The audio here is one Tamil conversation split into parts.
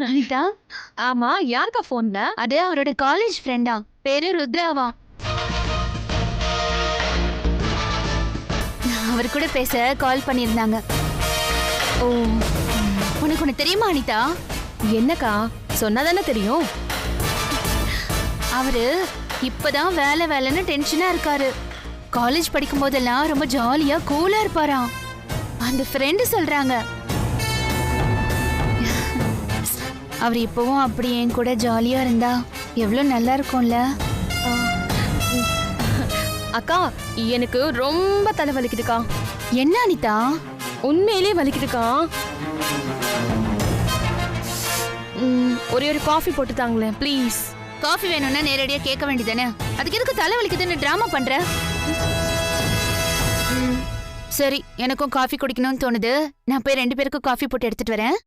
அனிதா, ஆமா, யாருக்கா போன்ல? அது அவரோட காலேஜ் ஃப்ரெண்டா, பேரு ருத்ராவா. அவர் கூட பேச கால் பண்ணியிருந்தாங்க. ஓ, உனக்கு ஒண்ணு தெரியுமா அனிதா? என்னக்கா? சொன்னாதானே தெரியும். அவரு இப்பதான் வேலை வேலைன்னு டென்ஷனா இருக்காரு. காலேஜ் படிக்கும் போதெல்லாம் ரொம்ப ஜாலியா கூலா இருப்பாராம். அந்த ஃப்ரெண்டு சொல்றாங்க. அவர் இப்பவும் அப்படி என் கூட ஜாலியா இருந்தா எவ்வளவு நல்லா இருக்கும்ல. அக்கா, எனக்கு ரொம்ப தலை வலிக்குதுக்கா. என்ன அனிதா? உண்மையிலே வலிக்குதுக்கா. ஒரே ஒரு காஃபி போட்டு தாங்களேன் ப்ளீஸ். காஃபி வேணும்னா நேரடியா கேட்க வேண்டியதானே? அதுக்கு எதுக்கு தலை வலிக்குதுன்னு டிராமா பண்ற? சரி, எனக்கும் காஃபி குடிக்கணும்னு தோணுது. நான் போய் 2 பேருக்கும் காஃபி போட்டு எடுத்துட்டு வரேன்.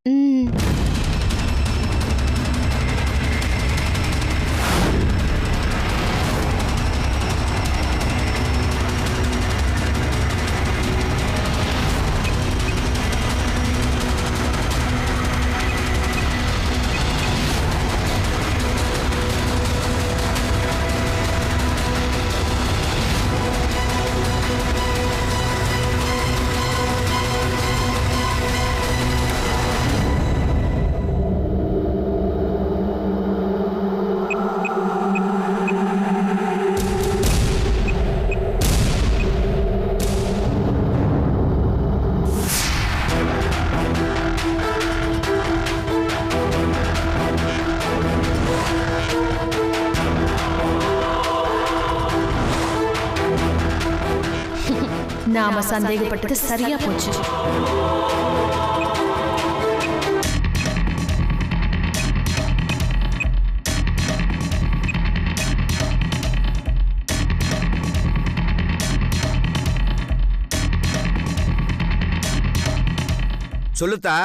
நாம சந்தேகப்பட்டது சரியா போச்சு. சொல்லுத்தா.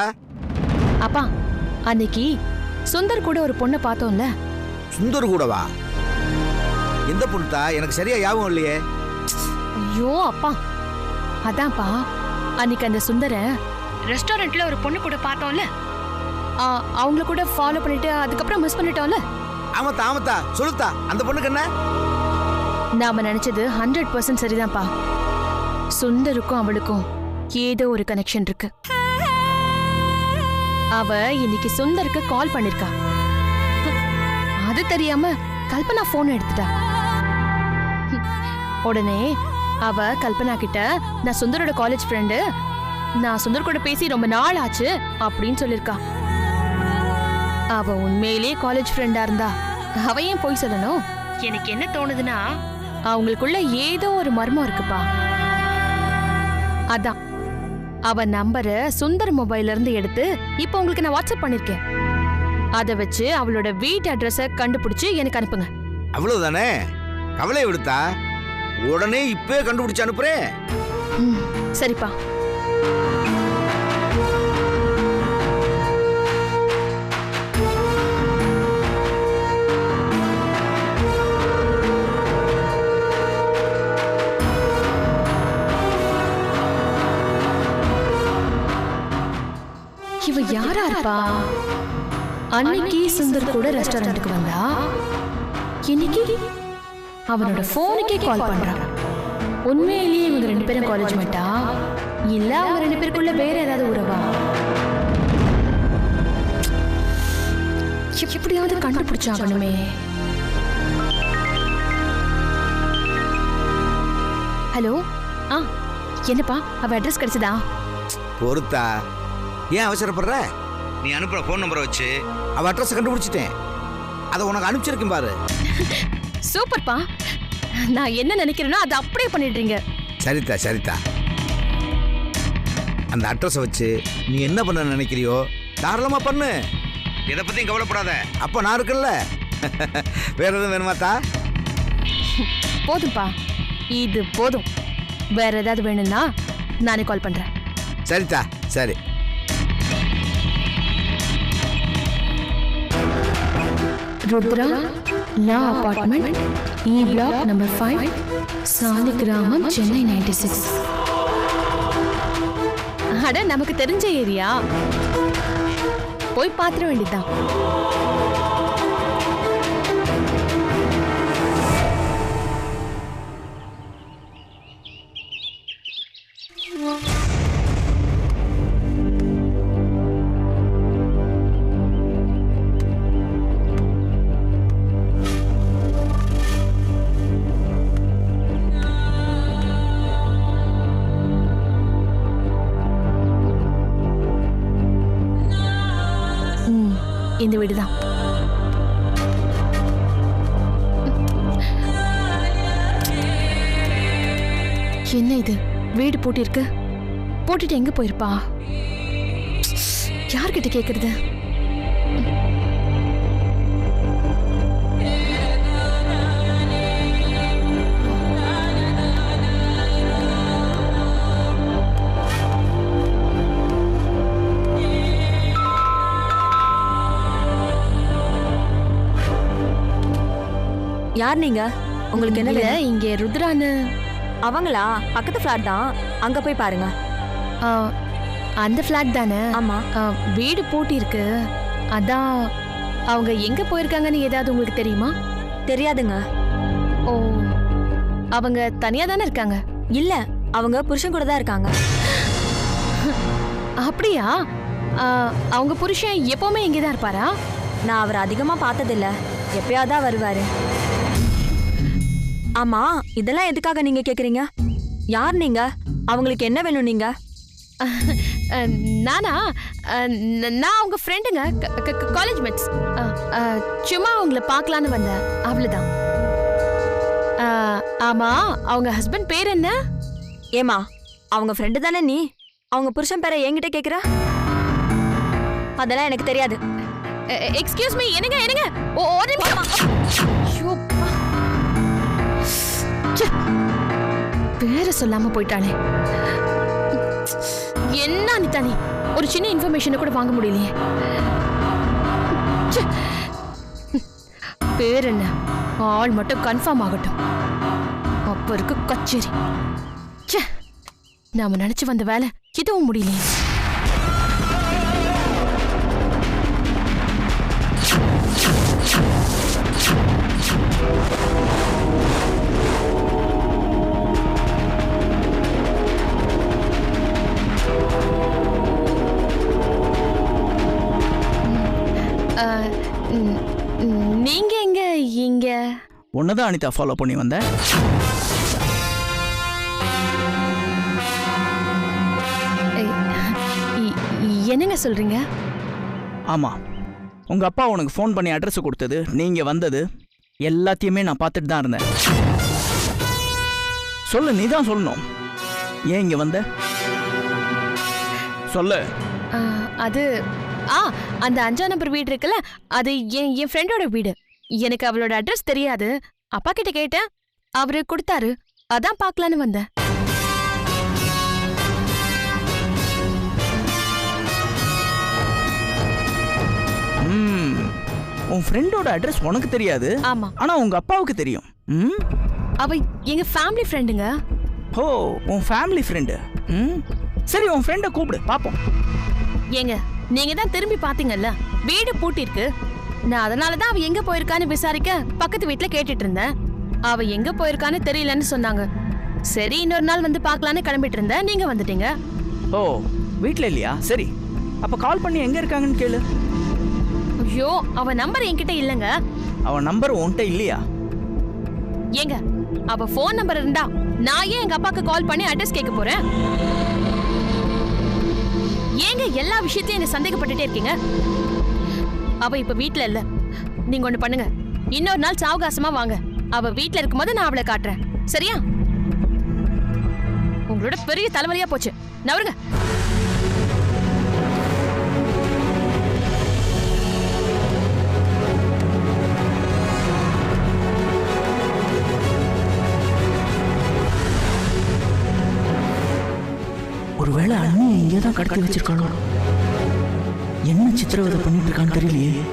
அப்பா, அன்னைக்கு சுந்தர் கூட ஒரு பொண்ணை பார்த்தோம்ல. சுந்தர் கூடவா? எந்த பொண்ணுத்தா? எனக்கு சரியா ஞாபகம் இல்லையே. ஐயோ அப்பா, அதான்ப்பா, அன்னைக்கு அந்த சுந்தர ரெஸ்டாரண்ட்ல ஒரு பொண்ணு கூட பார்த்தோம்ல. அவங்கள கூட ஃபாலோ பண்ணிட்டு அதுக்கப்புறம் மிஸ் பண்ணிட்டோம்ல. ஆமாத்தா ஆமாத்தா, சொல்லுத்தா. அந்த பொண்ணுக்கு என்ன? நாம நினைச்சது 100% சரிதான்ப்பா. சுந்தருக்கும் அவளுக்கும் ஏதோ ஒரு கனெக்ஷன் இருக்கு. அவ இன்னைக்கு சுந்தருக்கு கால் பண்ணிருக்கா. அது தெரியாம கல்பனா போன் எடுத்துட்டா. உடனே அவ கல்பனா கிட்ட, நான் சுந்தரோட காலேஜ் ஃப்ரெண்டு, நான் சுந்தர் கூட பேசி ரொம்ப நாள் ஆச்சு அப்படின்னு சொல்லிருக்கா. அவ உண்மையிலே காலேஜ் ஃப்ரெண்டா இருந்தா அவ ஏன் போய் சொல்லணும்? எனக்கு என்ன தோணுதுன்னா, அவங்களுக்குள்ள ஏதோ ஒரு மர்மம் இருக்குப்பா. அதான் அவ நம்பரை சுந்தர் மொபைல்ல இருந்து எடுத்து இப்ப உங்களுக்கு நான் வாட்ஸ்அப் பண்ணிருக்கேன். அத வச்சு அவளோட வீட்டு அட்ரஸ கண்டுபிடிச்சு எனக்கு அனுப்புங்க. அவ்வளவுதானே? கவலை விடுத்தா. உடனே இப்பே கண்டுபிடிச்சு அனுப்புறேன். சரிப்பா. இவ யாரா இருப்பா? அன்னைக்கு சுந்தர் கூட ரெஸ்டாரண்ட்டுக்கு வந்தா, இன்னைக்கு அவனோட போனுக்கே கால் பண்றா. உண்மையிலேயே இவங்க 2 பேரும் காலேஜ் மேட்டா, இல்ல அவங்க 2 பேருக்குள்ள வேற ஏதாவது உறவா? எப்படியாவது கண்டுபிடிச்சாகணுமே. ஹலோ, என்னப்பா, அவ அட்ரஸ் கிடைச்சதா? பொறுத்தா, ஏன் அவசரப்படுற? நீ அனுப்புற போன் நம்பரை வச்சு அவ அட்ரஸ் கண்டுபிடிச்சிட்டேன். அதை உனக்கு அனுப்பிச்சிருக்கேன் பாரு. சூப்பர்ப்பா. நான் என்ன நினைக்கிறேனோ அதை அப்படியே பண்ணிடுறீங்க. சரிதா சரிதா. அந்த அட்ரஸை வச்சு நீ என்ன பண்ண நினைக்கிறியோ தாராளமா பண்ணு. எதை பத்தியும் கவலைப்படாத. அப்ப நான் இருக்குல்ல. வேற எதுவும் வேணுமாத்தா? போதும்பா, இது போதும். வேற ஏதாவது வேணும்னா நானே கால் பண்றேன். சரிதா சரி. ருத்ரா லா அபார்ட்மெண்ட், இ பிளாக் நம்பர் 5, சாலிகிராமம், சென்னை 96. அட, நமக்கு தெரிஞ்ச ஏரியா. போய் பாத்துற வேண்டியதுதான். இந்த வீடுதான். என்ன இது, வீடு பூட்டிருக்கு. போட்டுட்டு எங்க போயிருப்பா? யார்கிட்ட கேக்குறது? யார் நீங்க? உங்களுக்கு என்ன வேணும்? இங்க ருத்ரான்னு. அவங்களா? பக்கத்து ஃபிளாட் தான், அங்க போய் பாருங்க. அந்த ஃபிளாட் தானே? ஆமா. வீடு பூட்டி இருக்கு. அதான் அவங்க எங்க போயிருக்காங்கன்னு ஏதாவது உங்களுக்கு தெரியுமா? தெரியாதுங்க. ஓ, அவங்க தனியா தானே இருக்காங்க? இல்ல, அவங்க புருஷன் கூட தான் இருக்காங்க. அப்படியா? அவங்க புருஷன் எப்பவுமே இங்கதான் இருப்பாரா? நான் அவரை அதிகமா பார்த்ததில்ல, எப்பயாதான் வருவாரு. ஆமா, இதெல்லாம் எதுக்காக நீங்க கேக்குறீங்க? யார் நீங்க? அவங்களுக்கு என்ன வேணும் நீங்க? நானா? நான் உங்க ஃப்ரெண்டுங்க, காலேஜ் மேட்ஸ். சும்மா அவங்கள பார்க்கலான்னு வந்தேன், அவ்வளவுதான். ஆமா, அவங்க ஹஸ்பண்ட் பேர் என்ன? ஏமா, அவங்க ஃப்ரெண்டு தானே நீ? அவங்க புருஷன் பேரை என்கிட்ட கேக்குற? அதெல்லாம் எனக்கு தெரியாது. எக்ஸ்கியூஸ் மீ, என்னங்க என்னங்க, ஒரு நிமிஷம். பேரை சொல்லாம போயிட்டானே. என்ன அனிதா, நீ ஒரு சின்ன இன்ஃபர்மேஷனை கூட வாங்க முடியலையே. பேர் என்ன? ஆள் மட்டும் கன்ஃபார்ம் ஆகட்டும், அப்ப இருக்கு கச்சேரி. நாம நினைச்சு வந்த வேலை இதுவும் முடியலையே. நீங்க எங்க இங்க? உன்னதான் அனிதா ஃபாலோ பண்ணி வந்த. என்னங்க சொல்றீங்க? ஆமா, உங்க அப்பா உனக்கு ஃபோன் பண்ணி அட்ரஸ் கொடுத்தது, நீங்க வந்தது எல்லாத்தையுமே நான் பார்த்துட்டு தான் இருந்தேன். சொல்லு, நீ தான் சொல்லணும். ஏன் இங்க வந்த? சொல்லு. அது அந்த 5ஆம் நம்பர் வீடு இருக்குல்ல, அது என் ஃப்ரெண்டோட வீடு. எனக்கு அவளோட அட்ரஸ் தெரியாது. அப்பா கிட்ட கேட்டேன், அவரு கொடுத்தாரு. அதான் பார்க்கலான்னு வந்தேன். உன் ஃப்ரெண்டோட அட்ரஸ் உனக்கு தெரியாது. ஆமா, ஆனா உங்க அப்பாவுக்கு தெரியும். அவ எங்க ஃபேமிலி ஃப்ரெண்டுங்க. ஓ, உன் ஃபேமிலி ஃப்ரெண்டு. சரி, உன் ஃப்ரெண்டை கூப்பிடு பாப்போம். ஏங்க, நீங்க தான் திரும்பி பாத்தீங்கல்ல, வீடு பூட்டி இருக்கு. நான் அதனாலதான் அவ எங்க போயிருக்கான்னு விசாரிக்க பக்கத்து வீட்டுல கேட்டுட்டு இருந்தேன். அவ எங்க போயிருக்கான்னு தெரியலன்னு சொன்னாங்க. சரி, இன்னொரு நாள் வந்து பாக்கலான்னு கிளம்பிட்டு இருந்தேன், நீங்க வந்துட்டீங்க. ஓ, வீட்ல இல்லையா? சரி, அப்ப கால் பண்ணி எங்க இருக்காங்கன்னு கேளு. ஐயோ, அவ நம்பர் என்கிட்ட இல்லங்க. அவ நம்பர் உன்கிட்ட இல்லையா? ஏங்க, அவ போன் நம்பர் இருந்தா நான் ஏன் எங்க அப்பாக்கு கால் பண்ணி அட்ரஸ் கேட்க போறேன்? ஏங்க எல்லா விஷயத்தையும் என்ன சந்தேகப்பட்டுட்டே இருக்கீங்க? அவ இப்ப வீட்ல இல்ல. நீங்க ஒண்ணு பண்ணுங்க, இன்னொரு நாள் சாவகாசமா வாங்க. அவ வீட்ல இருக்கும்போது நான் அவளை காட்டுறேன், சரியா? உங்களோட பெரிய தலைவலியா போச்சு, நவருங்க. ஒருவேளை அண்ணி இங்கே தான் கடத்தி வச்சிருக்காளோ? என்ன சித்திரவதை பண்ணிட்டு இருக்கான்னு தெரியலையே.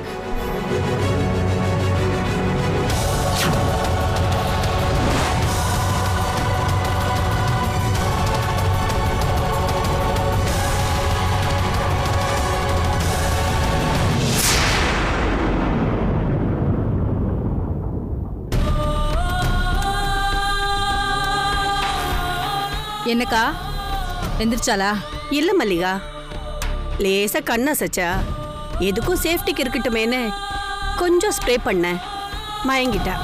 என்னக்கா எந்திரிச்சாளா? இல்ல மல்லிகா, லேசா கண்ணசச்சா, எதுக்கும் சேஃப்டிக்கு இருக்கட்டுமேன்னு கொஞ்சம் ஸ்ப்ரே பண்ண, மயங்கிட்டா.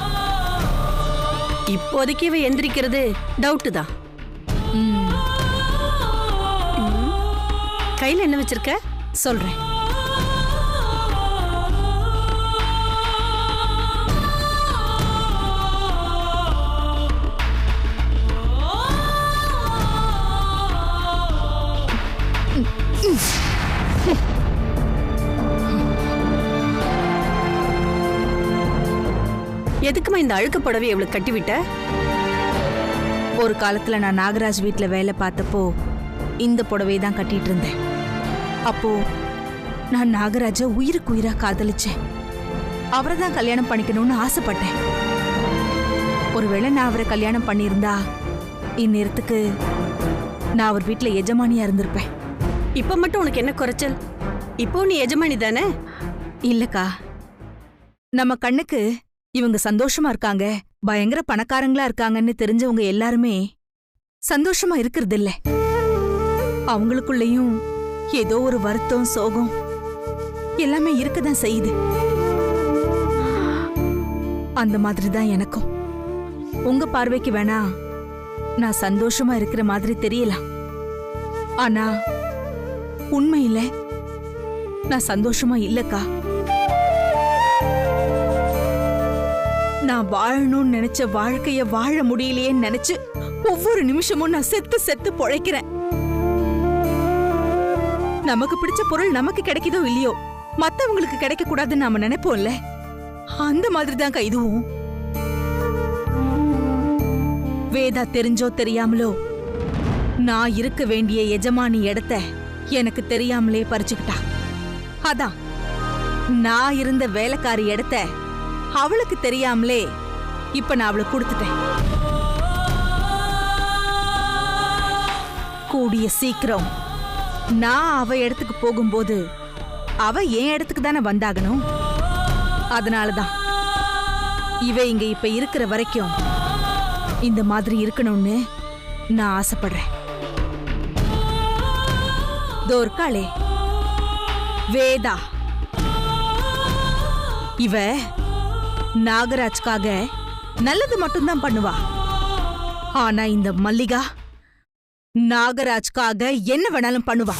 இப்போதைக்கு இவ எந்திரிக்கிறது டவுட்டு தான். கையில என்ன வச்சிருக்க? சொல்றேன். எதுக்குமா இந்த அழுக்கு புடவை இவளுக்கு கட்டிவிட்ட? ஒரு காலத்துல நான் நாகராஜ் வீட்ல வேலை பார்த்தப்போ இந்த புடவை தான் கட்டிட்டு இருந்தேன். அப்போ நான் நாகராஜ உயிருக்கு உயிரா காதலிச்சேன். அவரை தான் கல்யாணம் பண்ணிக்கணும்னு ஆசைப்பட்டேன். ஒருவேளை நான் அவரை கல்யாணம் பண்ணியிருந்தா இந்நேரத்துக்கு நான் அவர் வீட்ல எஜமானியா இருந்திருப்பேன். இப்ப மட்டும் உனக்கு என்ன குறைச்சல்? இப்போ நீ எஜமானி தானே? இல்லக்கா, நம்ம கண்ணுக்கு இவங்க சந்தோஷமா இருக்காங்க, பயங்கர பணக்காரங்களா இருக்காங்கன்னு தெரிஞ்சவங்க எல்லாருமே சந்தோஷமா இருக்கிறது இல்ல. அவங்களுக்குள்ளயும் ஏதோ ஒரு வருத்தம், சோகம் எல்லாமே இருக்கதான் செய்யுது. அந்த மாதிரி தான் எனக்கும். உங்க பார்வைக்கு வேணா நான் சந்தோஷமா இருக்கிற மாதிரி தெரியலாம். ஆனா உண்மையில நான் சந்தோஷமா இல்லக்கா. நான் வாழணும்னு நினைச்ச வாழ்க்கைய வாழ முடியலையேன்னு நினைச்சு ஒவ்வொரு நிமிஷமும் நான் செத்து செத்து பொழைக்கிறேன். நமக்கு பிடிச்ச பொருள் நமக்கு கிடைக்குதோ இல்லையோ, மத்தவங்களுக்கு கிடைக்க கூடாதுன்னு நாம நினைப்போம்ல, அந்த மாதிரி தான் இதுவும். வேதா தெரிஞ்சோ தெரியாமலோ நான் இருக்க வேண்டிய எஜமானி இடத்த எனக்கு தெரியாமலே பறிச்சுக்கிட்டா. அதான் நான் இருந்த வேலைக்காரி இடத்த அவளுக்கு தெரியாமலே இப்ப நான் அவளை கொடுத்துட்டேன். கூடிய சீக்கிரம் நான் அவ இடத்துக்கு போகும்போது அவ என் இடத்துக்கு தானே வந்தாகணும். அதனாலதான் இவ இங்க இப்ப இருக்கிற வரைக்கும் இந்த மாதிரி இருக்கணும்னு நான் ஆசைப்படுறேன். தோர்காளே வேதா, இவ நாகராஜ்காக நல்லது மட்டும்தான் பண்ணுவா. ஆனா இந்த மல்லிகா நாகராஜ்காக என்ன வேணாலும் பண்ணுவா.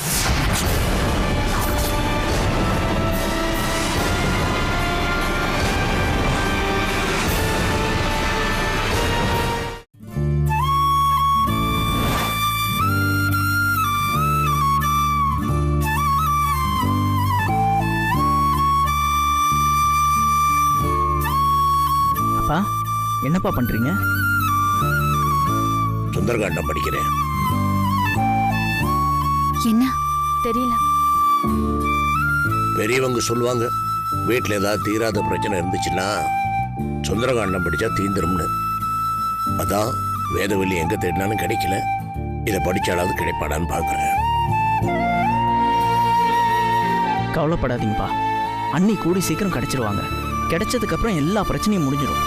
அப்பா, என்னப்பா பண்றீங்க? சுந்தரகாண்டம் படிக்கிறேன். என்ன தெரியல. பெரியவங்க சொல்லுவாங்க, வீட்டில் ஏதாவது தீராத பிரச்சனை இருந்துச்சுன்னா சுந்தரகாண்டம் படிச்சா தீந்துரும்னு. அதான் வேதவல்லி எங்க தேடினாலும் கிடைக்கல, இதை படிச்சாலாவது கிடைப்பாடான்னு பார்க்குறேன். கவலைப்படாதீங்கப்பா, அண்ணி கூடி சீக்கிரம் கிடைச்சிருவாங்க. கிடைச்சதுக்கு அப்புறம் எல்லா பிரச்சனையும் முடிஞ்சிடும்.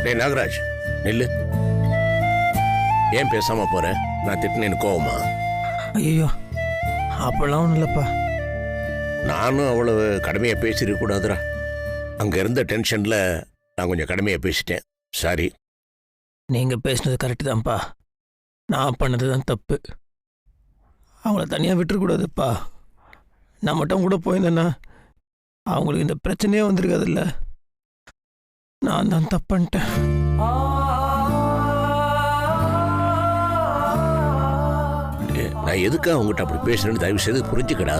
டேய் நாகராஜ், நில்லு. ஏன் பேசாம போற? நான் திட்டினேன்னு கோவமா? ஐயோ, அப்பெல்லாம் ஒன்றும் இல்லைப்பா. நானும் அவ்வளவு கடுமையாக பேசிருக்க கூடாதுரா. அங்கே இருந்த டென்ஷனில் நான் கொஞ்சம் கடுமையாக பேசிட்டேன். சாரி. நீங்கள் பேசுனது கரெக்டு தான்ப்பா. நான் பண்ணது தான் தப்பு. அவங்கள தனியாக விட்டுறக்கூடாதுப்பா. நான் மட்டும் கூட போயிருந்தேன்னா அவங்களுக்கு இந்த பிரச்சனையே வந்திருக்காதுல்ல. நான் தான் தப்புன்ட்டேன். நான் எதுக்காக அவங்ககிட்ட அப்படி பேசுறேன்னு தயவு செய்து புரிஞ்சுக்கடா.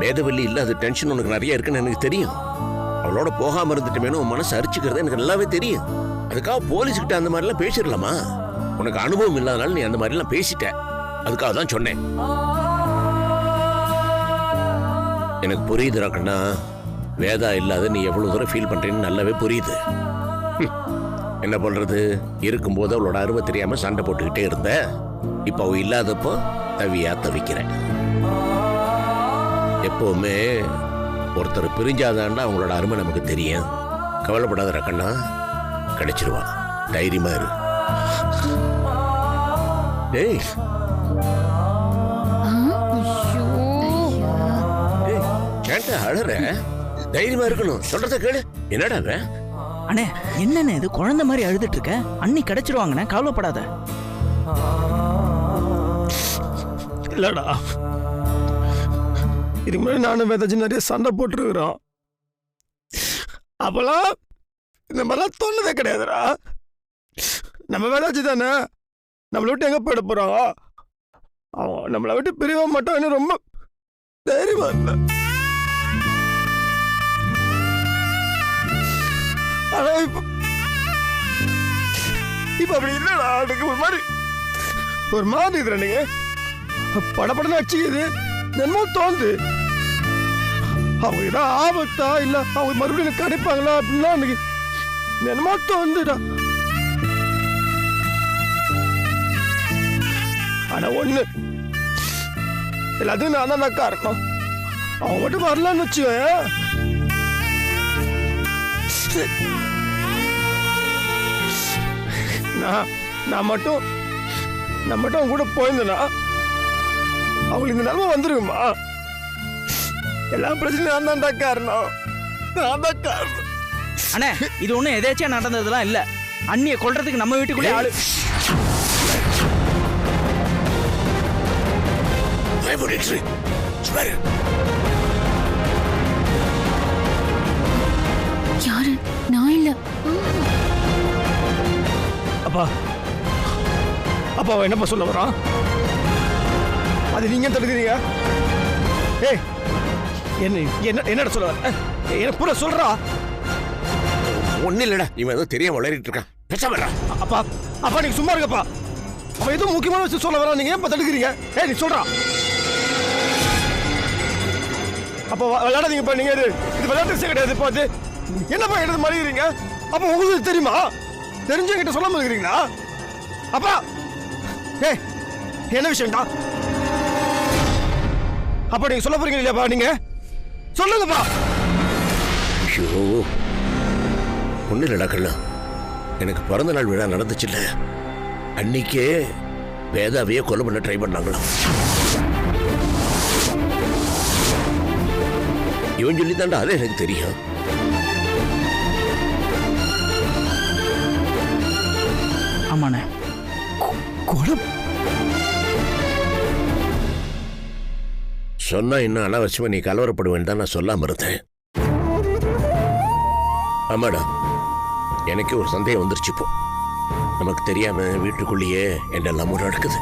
வேதவல்லி இல்லாத டென்ஷன் உனக்கு நிறைய இருக்குன்னு எனக்கு தெரியும். அவளோட போகாம இருந்துட்டுமேனு உன் மனசு அரிச்சுக்கிறது எனக்கு நல்லாவே தெரியும். அதுக்காக போலீஸ்கிட்ட அந்த மாதிரிலாம் பேசிடலாமா? உனக்கு அனுபவம் இல்லாதனால நீ அந்த மாதிரிலாம் பேசிட்ட. அதுக்காக தான் சொன்னேன். எனக்கு புரியுதுடா கண்ணா, வேதா இல்லாத நீ எவ்வளவு தூரம் ஃபீல் பண்றேன்னு நல்லாவே புரியுது. என்ன பண்றது, இருக்கும்போது அவளோட அருமை தெரியாம சண்டை போட்டுக்கிட்டே இருந்த. இப்ப அவ இல்லாதப்போ தவியா தவிக்கிறேன். எப்பவுமே ஒருத்தர் பிரிஞ்சாதான்டா அவங்களோட அருமை நமக்கு தெரியும். கவலைப்படாத ரக்கண்ணா, கிடைச்சிருவா. தைரியமா இரு. டேய் ஏன்டா அழற? தைரியமா இருக்கணும். சொல்றத கேளு. என்னடா அண்ணே, என்னண்ணே இது குழந்தை மாதிரி அழுதுட்டு இருக்க? அண்ணி கிடைச்சிருவாங்கண்ணே, கவலைப்படாத. இல்லடா, இதுக்கு முன்னாடி நானும் வேதாச்சும் நிறைய சண்டை போட்டுருக்குறோம். அப்பெல்லாம் இந்த மாதிரிலாம் தோணுதே கிடையாதுடா. நம்ம வேதாச்சு தானே, நம்மளை விட்டு எங்க போயிட போறோம்? அவன் நம்மளை விட்டு பிரியவே மாட்டான்னு ரொம்ப தைரியமா இருந்த. ஆனா இப்ப அப்படி இல்லடா. எனக்கு ஒரு மாதிரி இதுல நீங்க படப்படன்னு அடிச்சுக்குது. என்னமோ தோணுது, அவங்க ஏதாவது ஆபத்தா இல்ல அவங்க மறுபடியும் கிடைப்பாங்களா அப்படின்லாம் எனக்கு என்னமோ தோணுதுடா. ஆனா ஒண்ணு, எல்லாத்தையும் நான் தான் காரணம். அவங்க மட்டும் வரலான்னு வச்சுவேன். நான் மட்டும் அவங்க கூட போயிருந்தேன்னா அவங்களுக்கு இந்த நிலைமை வந்துருக்குமா? எல்லா பிரச்சனையும் நான் தான் காரணம். அண்ணே, இது ஒண்ணும் எதாச்சியா நடந்ததெல்லாம் இல்ல. அண்ணியை கொல்றதுக்கு நம்ம வீட்டுக்குள்ளே ஆளு. யாரு? நான் இல்ல. அப்பா என்னப்பா சொல்ல வரான்? அது நீங்க தடுக்கிறீங்க. ஏய், என்னடா சொல்ல வர? என்ன பூரா சொல்றா? ஒன்னும் இல்லடா, இவன் ஏதோ தெரியாம வளரிட்டு இருக்கான். பேசாமடா. அப்பா நீங்க சும்மா இருக்கப்பா. அவன் ஏதோ முக்கியமான விஷயம் சொல்ல வரா, நீங்க ஏன் தடுக்கிறீங்க? ஏய், நீ சொல்றா. அப்போ விளையாடாதீங்கப்பா. நீங்க இது விளையாட்டு விஷயம் கிடையாது. இப்போ அது என்னப்பா எடுத்து மறைகிறீங்க? அப்போ உங்களுக்கு தெரியுமா? தெரிஞ்சவங்கிட்ட சொல்லாம இருக்கிறீங்களா? அப்பா ஏய், என்ன விஷயம்டா? அப்பா நீங்க சொல்ல போறீங்க இல்லையாப்பா? நீங்க சொல்லுங்கப்பா. ஐயோ, ஒன்னும் இல்லடா கண்ணா, எனக்கு பிறந்த நாள் விழா நடந்துச்சு இல்ல, அன்னைக்கே வேதாவையே கொலை பண்ண ட்ரை பண்ணாங்களாம். இவன் சொல்லி தாண்டா அது எனக்கு தெரியும். ஆமாண்ணே, கொலை சொன்னா இன்னும் அனாவசியமா நீ கலவரப்படுவேன்னு தான் நான் சொல்லாம இருந்தேன். ஆமாடா, எனக்கே ஒரு சந்தேகம் வந்துருச்சு. இப்போ நமக்கு தெரியாம வீட்டுக்குள்ளேயே என்னெல்லாமோ நடக்குது.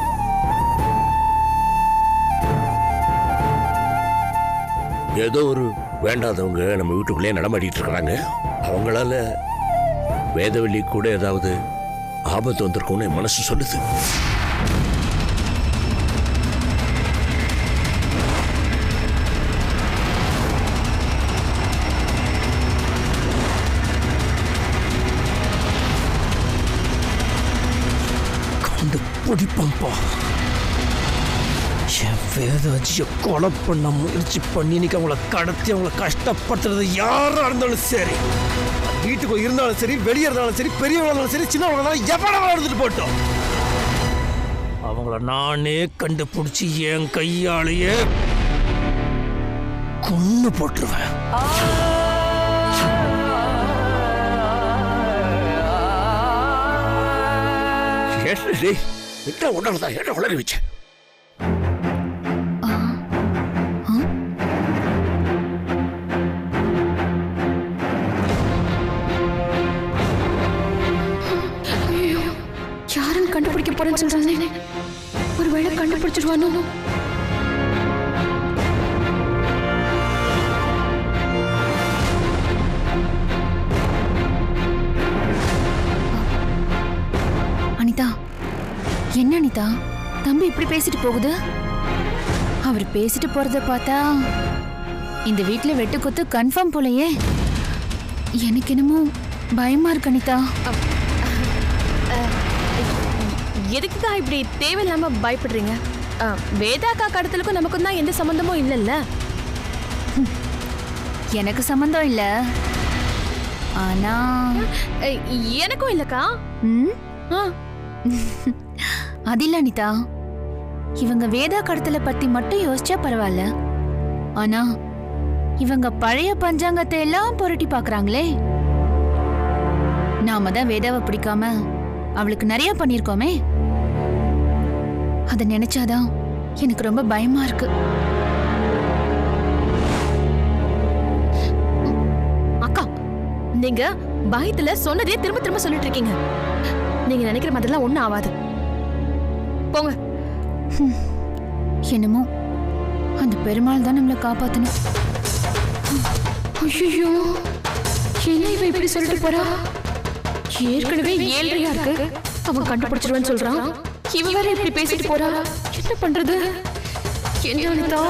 ஏதோ ஒரு வேண்டாதவங்க நம்ம வீட்டுக்குள்ளேயே நடமாடிட்டு இருக்கிறாங்க. அவங்களால வேதவள்ளி கூட ஏதாவது ஆபத்து வந்திருக்கும்னு என் மனசு சொல்லுது. பிடிப்பம்பா, என் வேதாஜியை கொலை பண்ண முயற்சி பண்ணி இன்னைக்கு அவங்கள கடத்தி அவங்கள கஷ்டப்படுத்துறது யாரா இருந்தாலும் சரி, வீட்டுக்கு இருந்தாலும் சரி, வெளியே இருந்தாலும் சரி, பெரியவங்களா இருந்தாலும் சரி, சின்னவங்க இருந்தாலும் எவ்வளவு எடுத்துட்டு போட்டோம், அவங்கள நானே கண்டுபிடிச்சி என் கையாலேயே கொன்னு போட்டுருவேன். என்ன உடல்தான் என்ன வளர வச்ச? யாரும் கண்டுபிடிக்க போறேன்னு சொல்றானே, ஒருவேளை கண்டுபிடிச்சிருவானோ? அனிதா, என்ன அனிதா தம்பி இப்படி பேசிட்டு போகுது? அவர் பேசிட்டு போறத பார்த்தா இந்த வீட்டுல வெட்டுக்குத்து கன்ஃபார்ம் போலயே. எனக்கு என்னமோ பயமா இருக்கு அனிதா. எதுக்குக்கா இப்படி தேவையில்லாம பயப்படுறீங்க? வேதாக்கா கடத்தலுக்கும் நமக்கும் தான் எந்த சம்பந்தமும் இல்லைல்ல. எனக்கு சம்பந்தம் இல்ல. ஆனா எனக்கும் இல்லக்கா. அது இல்ல அனிதா, இவங்க வேதா கடத்தலை பத்தி மட்டும் யோசிச்சா பரவாயில்ல. ஆனா இவங்க பழைய பஞ்சாங்கத்தை எல்லாம் புரட்டி பாக்குறாங்களே. நாம தான் வேதாவை பிடிக்காம அவளுக்கு நிறைய பண்ணிருக்கோமே. அத நினைச்சாதான் எனக்கு ரொம்ப பயமா இருக்கு. அக்கா, நீங்க பயத்துல சொன்னதே திரும்ப திரும்ப சொல்லிட்டு இருக்கீங்க. நீங்க நினைக்கிற மாதிரிலாம் ஒண்ணும் ஆகாது. போங்க. என்னமோ அந்த பெருமாள் தான் நம்மளை காப்பாத்தணும். ஐயோ, என்ன இவ இப்படி சொல்லிட்டு போறா? ஏற்கனவே 7:30 இருக்கு. அவன் கண்டுபிடிச்சிருவான்னு சொல்றான். இவ வேற இப்படி பேசிட்டு போறா. என்ன பண்றது? என்ன அனிதா?